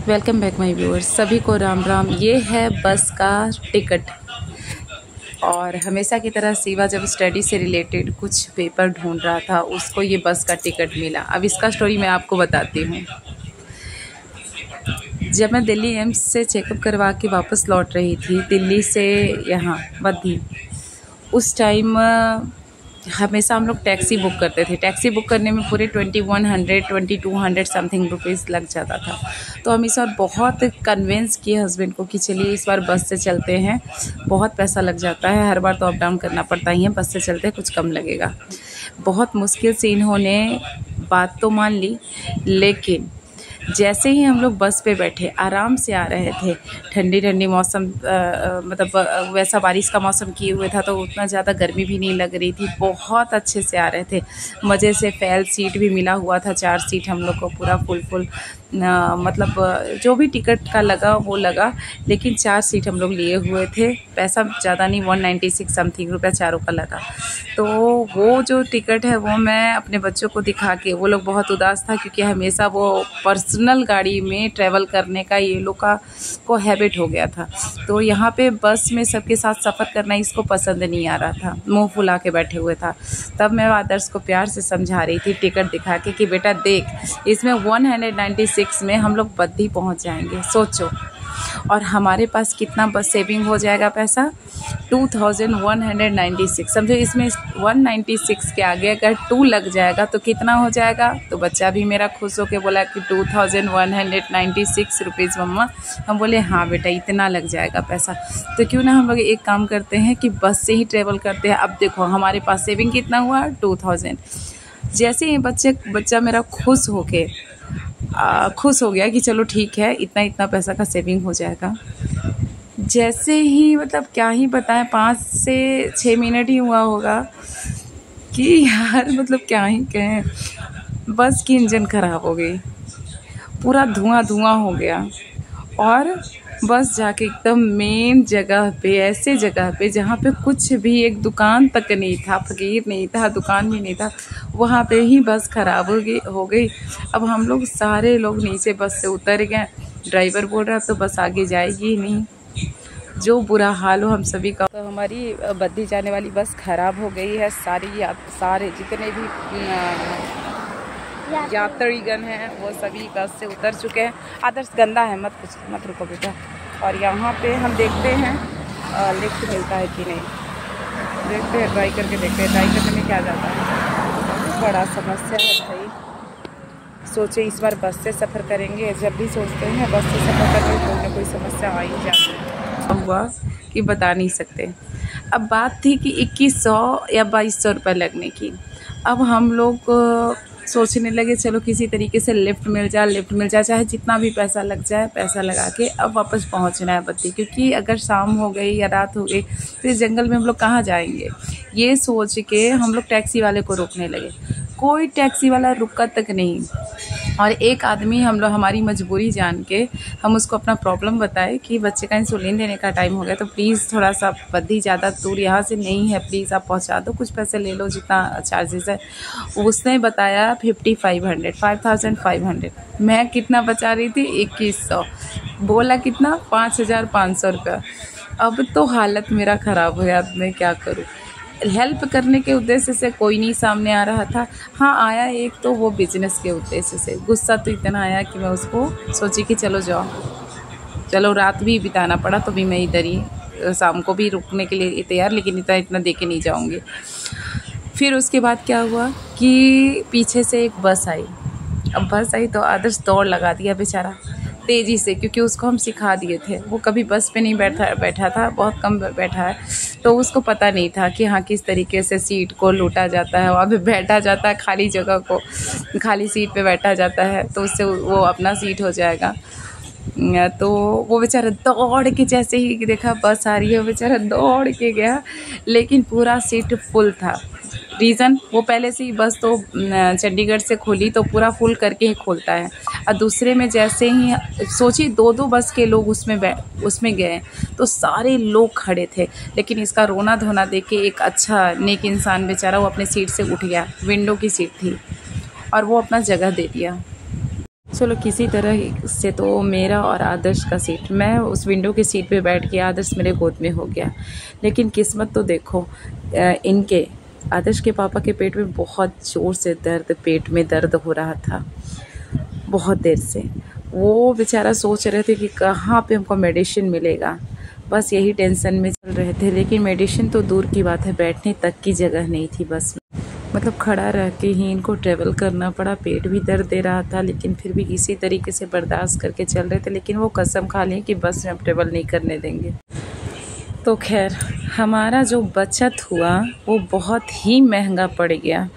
Welcome back my viewers, सभी को राम राम। ये है बस का टिकट। और हमेशा की तरह शिवा जब स्टडी से रिलेटेड कुछ पेपर ढूंढ रहा था, उसको ये बस का टिकट मिला। अब इसका स्टोरी मैं आपको बताती हूँ। जब मैं दिल्ली एम्स से चेकअप करवा के वापस लौट रही थी, दिल्ली से यहाँ बद्दी, उस टाइम हमेशा हम लोग टैक्सी बुक करते थे। टैक्सी बुक करने में पूरे 2100 2200 समथिंग रुपीज़ लग जाता था। तो हम इस बार बहुत कन्विंस किए हस्बैंड को कि चलिए इस बार बस से चलते हैं, बहुत पैसा लग जाता है, हर बार तो अप डाउन करना पड़ता ही है, बस से चलते हैं, कुछ कम लगेगा। बहुत मुश्किल से इन्होंने बात तो मान ली, लेकिन जैसे ही हम लोग बस पे बैठे, आराम से आ रहे थे, ठंडी ठंडी मौसम, मतलब वैसा बारिश का मौसम किए हुए था, तो उतना ज़्यादा गर्मी भी नहीं लग रही थी, बहुत अच्छे से आ रहे थे मज़े से। फैल सीट भी मिला हुआ था, 4 सीट हम लोग को, पूरा फुल मतलब जो भी टिकट का लगा वो लगा, लेकिन 4 सीट हम लोग लिए हुए थे। पैसा ज़्यादा नहीं, 196 समथिंग रुपया चारों का लगा। तो वो जो टिकट है वो मैं अपने बच्चों को दिखा के, वो लोग बहुत उदास था, क्योंकि हमेशा वो पर्सनल गाड़ी में ट्रैवल करने का ये लोग को हैबिट हो गया था। तो यहाँ पे बस में सबके साथ सफ़र करना इसको पसंद नहीं आ रहा था, मुंह फुला के बैठे हुए था। तब मैं आदर्श को प्यार से समझा रही थी टिकट दिखा के कि बेटा देख, इसमें 196 में हम लोग बद्दी पहुँच जाएंगे, सोचो। और हमारे पास कितना बस सेविंग हो जाएगा पैसा, 2196। समझो इसमें 196 के आगे अगर 2 लग जाएगा तो कितना हो जाएगा। तो बच्चा भी मेरा खुश होकर बोला कि 2196 रुपीज़ मम्मा। हम बोले हाँ बेटा, इतना लग जाएगा पैसा, तो क्यों ना हम लोग एक काम करते हैं कि बस से ही ट्रेवल करते हैं। अब देखो हमारे पास सेविंग कितना हुआ, 2000। जैसे ही बच्चा मेरा खुश हो गया कि चलो ठीक है, इतना इतना पैसा का सेविंग हो जाएगा। जैसे ही, मतलब क्या ही बताएं, 5 से 6 मिनट ही हुआ होगा कि यार मतलब क्या ही कहें, बस की इंजन ख़राब हो गई, पूरा धुआं हो गया। और बस जाके एकदम मेन जगह पे, ऐसे जगह पे जहाँ पे कुछ भी एक दुकान तक नहीं था, फकीर नहीं था, दुकान भी नहीं था, वहाँ पे ही बस ख़राब हो गई। अब हम लोग सारे लोग नीचे बस से उतर गए। ड्राइवर बोल रहा तो बस आगे जाएगी ही नहीं। जो बुरा हाल हो हम सभी का। तो हमारी बद्दी जाने वाली बस ख़राब हो गई है। सारे जितने भी यात्रीगण हैं वो सभी बस से उतर चुके हैं। आदर्श गंदा है, मत रुको बेटा। और यहाँ पे हम देखते हैं लिफ्ट मिलता है कि नहीं, देखते हैं, ट्राई करके देखते हैं। ट्राई करने में क्या जाता है, बड़ा समस्या है भाई। सोचे इस बार बस से सफ़र करेंगे, जब भी सोचते हैं बस से सफ़र करके कोई ना कोई समस्या आ ही जाती है। हुआ कि बता नहीं सकते। अब बात थी कि 2100 या 2200 रुपये लगने की। अब हम लोग सोचने लगे चलो किसी तरीके से लिफ्ट मिल जाए, चाहे जितना भी पैसा लग जाए, पैसा लगा के अब वापस पहुंचना है बद्दी। क्योंकि अगर शाम हो गई या रात हो गई तो इस जंगल में हम लोग कहाँ जाएंगे। ये सोच के हम लोग टैक्सी वाले को रोकने लगे, कोई टैक्सी वाला रुका तक नहीं। और एक आदमी, हम लोग हमारी मजबूरी जान के हम उसको अपना प्रॉब्लम बताए कि बच्चे का इंसुलिन देने का टाइम हो गया, तो प्लीज़ थोड़ा सा बद्दी ज़्यादा दूर यहाँ से नहीं है, प्लीज़ आप पहुँचा दो, कुछ पैसे ले लो जितना चार्जेस है। उसने बताया 5500। मैं कितना बचा रही थी, 2100। बोला कितना, 5500 रुपया। अब तो हालत मेरा ख़राब हो गया, अब मैं क्या करूँ। हेल्प करने के उद्देश्य से कोई नहीं सामने आ रहा था। हाँ आया एक, तो वो बिजनेस के उद्देश्य से। गुस्सा तो इतना आया कि मैं उसको सोची कि चलो जाओ, चलो रात भी बिताना पड़ा तो भी मैं इधर ही, शाम को भी रुकने के लिए तैयार, लेकिन इतना दे के नहीं जाऊँगी। फिर उसके बाद क्या हुआ कि पीछे से एक बस आई। अब बस आई तो आदर्श दौड़ लगा दिया बेचारा तेज़ी से, क्योंकि उसको हम सिखा दिए थे। वो कभी बस पे नहीं बैठा था, बहुत कम बैठा है, तो उसको पता नहीं था कि हाँ किस तरीके से सीट को लूटा जाता है, वहाँ पे बैठा जाता है, खाली जगह को खाली सीट पे बैठा जाता है, तो उससे वो अपना सीट हो जाएगा। तो वो बेचारा दौड़ के, जैसे ही देखा बस आ रही है, बेचारा दौड़ के गया, लेकिन पूरा सीट फुल था। रीज़न, वो पहले से ही बस तो चंडीगढ़ से खोली तो पूरा फुल करके ही खोलता है। और दूसरे में जैसे ही सोचिए 2-2 बस के लोग उसमें गए, तो सारे लोग खड़े थे। लेकिन इसका रोना धोना देख के एक अच्छा नेक इंसान बेचारा वो अपने सीट से उठ गया, विंडो की सीट थी, और वो अपना जगह दे दिया। चलो किसी तरह से तो मेरा और आदर्श का सीट, मैं उस विंडो की सीट पे बैठ के आदर्श मेरे गोद में हो गया। लेकिन किस्मत तो देखो, इनके आदर्श के पापा के पेट में बहुत ज़ोर से दर्द, पेट में दर्द हो रहा था बहुत देर से। वो बेचारा सोच रहे थे कि कहाँ पे हमको मेडिसिन मिलेगा, बस यही टेंशन में चल रहे थे। लेकिन मेडिसिन तो दूर की बात है, बैठने तक की जगह नहीं थी बस में। मतलब खड़ा रह के ही इनको ट्रेवल करना पड़ा। पेट भी दर्द दे रहा था लेकिन फिर भी इसी तरीके से बर्दाश्त करके चल रहे थे। लेकिन वो कसम खा ली कि बस में अब ट्रेवल नहीं करने देंगे। तो खैर हमारा जो बचत हुआ वो बहुत ही महंगा पड़ गया,